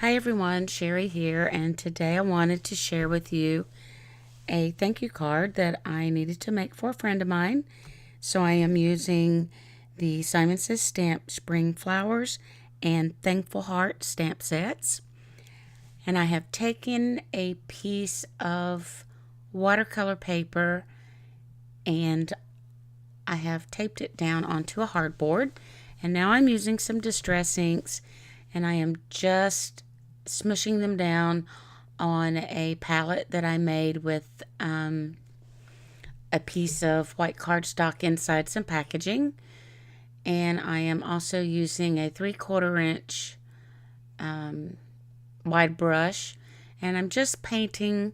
Hi everyone, Sherry here, and today I wanted to share with you a thank you card that I needed to make for a friend of mine. So I am using the Simon Says Stamp Spring Flowers and Thankful Heart stamp sets. And I have taken a piece of watercolor paper and I have taped it down onto a hardboard. And now I'm using some Distress inks and I am just smushing them down on a palette that I made with a piece of white cardstock inside some packaging. And I am also using a 3/4 inch wide brush, and I'm just painting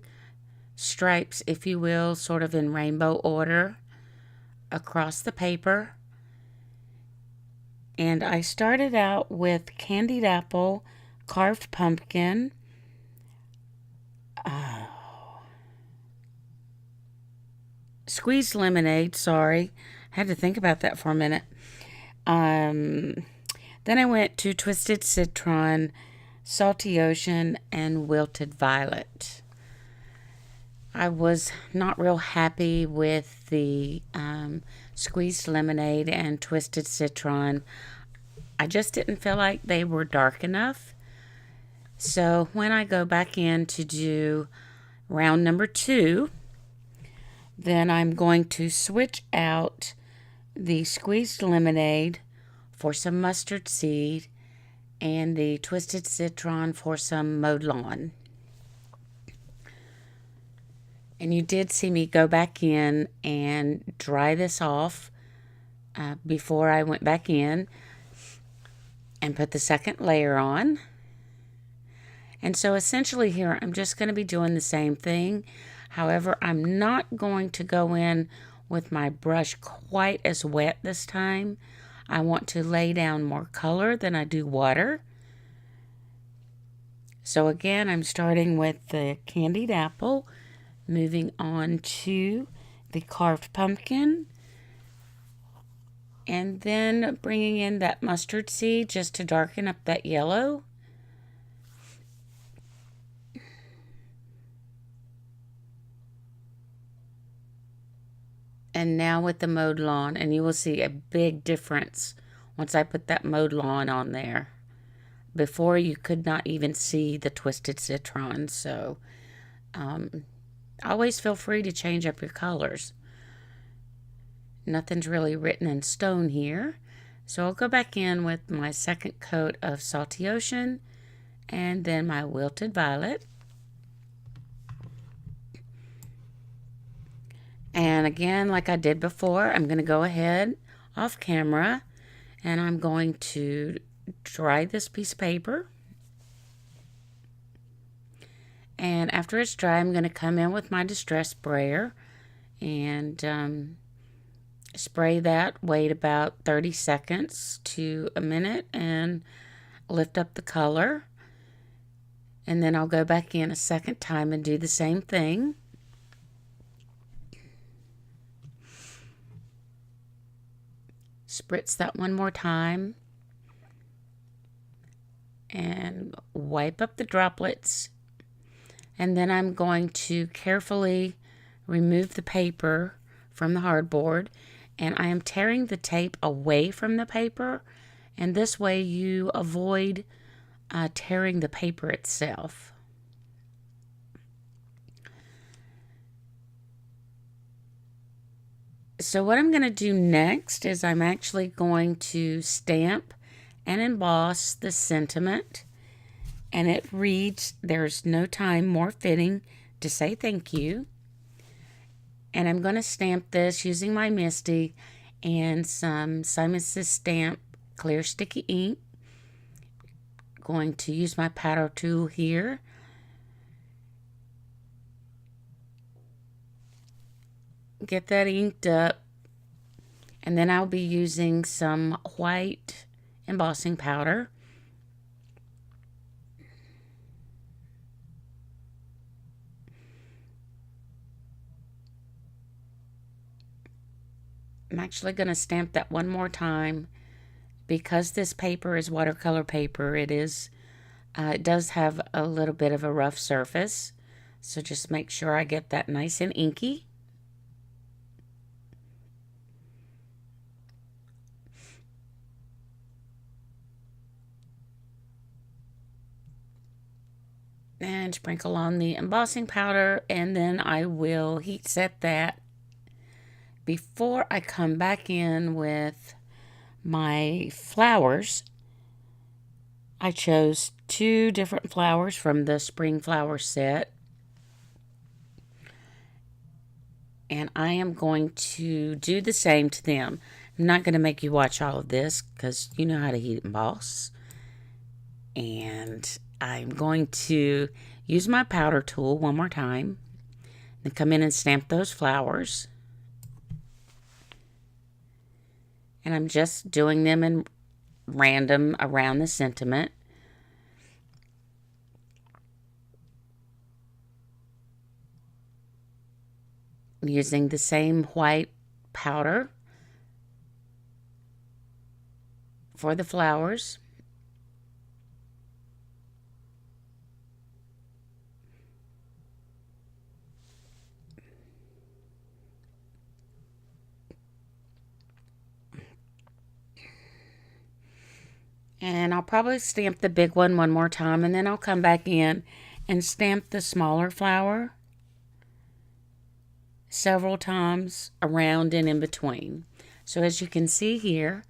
stripes, if you will, sort of in rainbow order across the paper. And I started out with candied apple, carved pumpkin, squeezed lemonade, sorry. Had to think about that for a minute. Then I went to Twisted Citron, Salty Ocean, and Wilted Violet. I was not real happy with the squeezed lemonade and Twisted Citron. I just didn't feel like they were dark enough. So when I go back in to do round number 2, then I'm going to switch out the squeezed lemonade for some mustard seed and the Twisted Citron for some mowed lawn. And you did see me go back in and dry this off before I went back in and put the second layer on. And so essentially here I'm just going to be doing the same thing. However, I'm not going to go in with my brush quite as wet this time. I want to lay down more color than I do water. So again, I'm starting with the candied apple, moving on to the carved pumpkin, and then bringing in that mustard seed just to darken up that yellow. And now with the mowed lawn, and you will see a big difference once I put that mowed lawn on there. Before, you could not even see the Twisted Citron, so always feel free to change up your colors. Nothing's really written in stone here. So I'll go back in with my second coat of Salty Ocean and then my Wilted Violet. And again, like I did before, I'm going to go ahead off camera and I'm going to dry this piece of paper. And after it's dry, I'm going to come in with my Distress sprayer and spray that, wait about 30 seconds to a minute and lift up the color. And then I'll go back in a second time and do the same thing. Spritz that one more time and wipe up the droplets. And then I'm going to carefully remove the paper from the hardboard, and I am tearing the tape away from the paper, and this way you avoid tearing the paper itself. So what I'm going to do next is I'm actually going to stamp and emboss the sentiment. And it reads, "There's no time more fitting to say thank you." And I'm going to stamp this using my Misty and some Simon Says Stamp clear sticky ink. Going to use my powder tool here. Get that inked up. And then I'll be using some white embossing powder. I'm actually going to stamp that one more time. Because this paper is watercolor paper, it is It does have a little bit of a rough surface, so just make sure I get that nice and inky. And sprinkle on the embossing powder, and then I will heat set that before I come back in with my flowers. I chose 2 different flowers from the spring flower set, and I am going to do the same to them. I'm not going to make you watch all of this because you know how to heat emboss. And I'm going to use my powder tool one more time and come in and stamp those flowers. And I'm just doing them in random around the sentiment. Using the same white powder for the flowers. And I'll probably stamp the big one more time, and then I'll come back in and stamp the smaller flower several times around and in between. So as you can see here,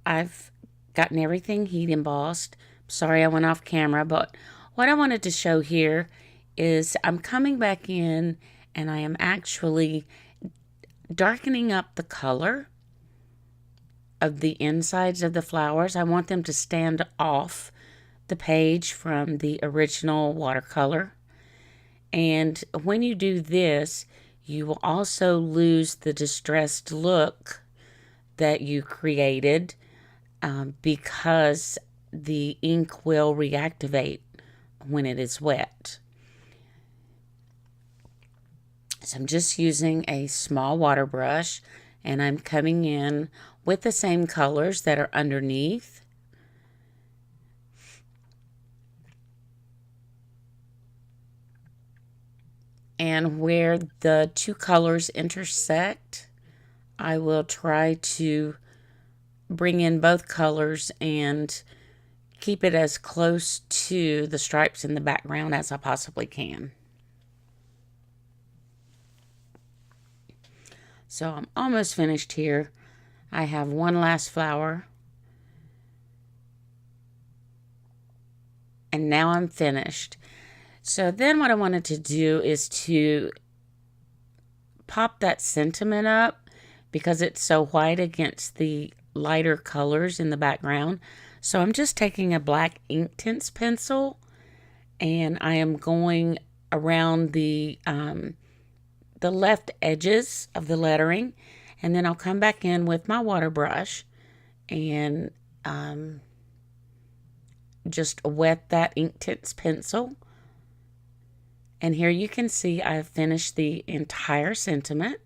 I've gotten everything heat embossed. Sorry I went off camera, but what I wanted to show here is I'm coming back in and I am actually darkening up the color of the insides of the flowers. I want them to stand off the page from the original watercolor. And when you do this, you will also lose the distressed look that you created because the ink will reactivate when it is wet. So I'm just using a small water brush, and I'm coming in with the same colors that are underneath. And where the 2 colors intersect, I will try to bring in both colors and keep it as close to the stripes in the background as I possibly can. So I'm almost finished here. I have one last flower. And now I'm finished. So then what I wanted to do is to pop that sentiment up because it's so white against the lighter colors in the background. So I'm just taking a black Inktense pencil and I am going around the left edges of the lettering, and then I'll come back in with my water brush and just wet that Inktense pencil. And here you can see I've finished the entire sentiment.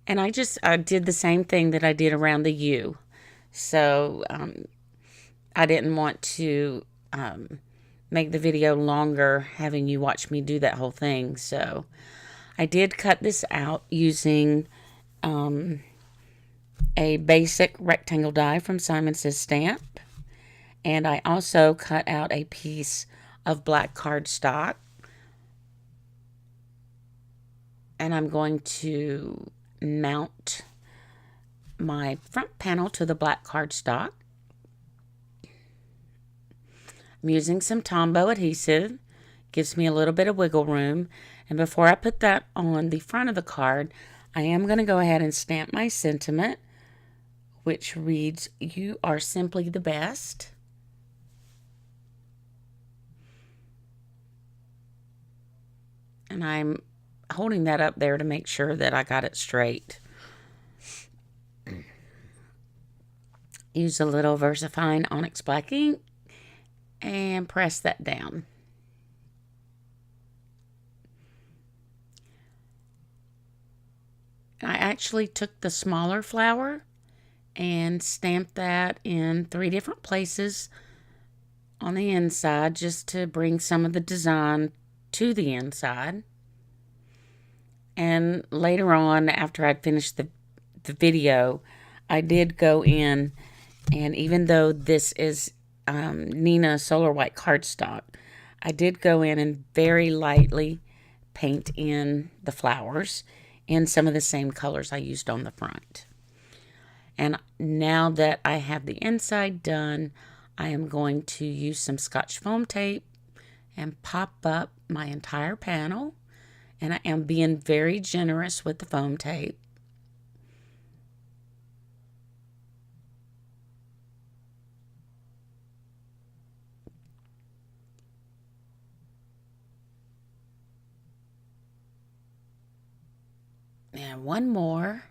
And I did the same thing that I did around the U. So I didn't want to make the video longer having you watch me do that whole thing. So I did cut this out using a basic rectangle die from Simon Says Stamp. And I also cut out a piece of black cardstock. And I'm going to mount my front panel to the black cardstock. I'm using some Tombow adhesive. Gives me a little bit of wiggle room. And before I put that on the front of the card, I am going to go ahead and stamp my sentiment, which reads, "You are simply the best." And I'm holding that up there to make sure that I got it straight. Use a little VersaFine Onyx Black ink and press that down. I actually took the smaller flower and stamped that in 3 different places on the inside just to bring some of the design to the inside. And later on, after I'd finished the video, I did go in, and even though this is Neenah Solar White cardstock, I did go in and very lightly paint in the flowers in some of the same colors I used on the front. And now that I have the inside done, I am going to use some Scotch foam tape and pop up my entire panel. And I am being very generous with the foam tape. And one more.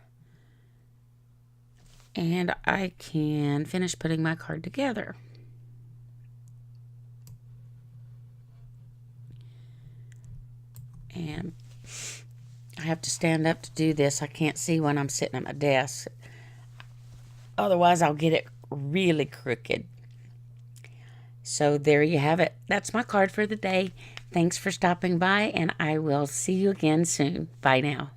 And I can finish putting my card together. And I have to stand up to do this. I can't see when I'm sitting at my desk. Otherwise, I'll get it really crooked. So there you have it. That's my card for the day. Thanks for stopping by, and I will see you again soon. Bye now.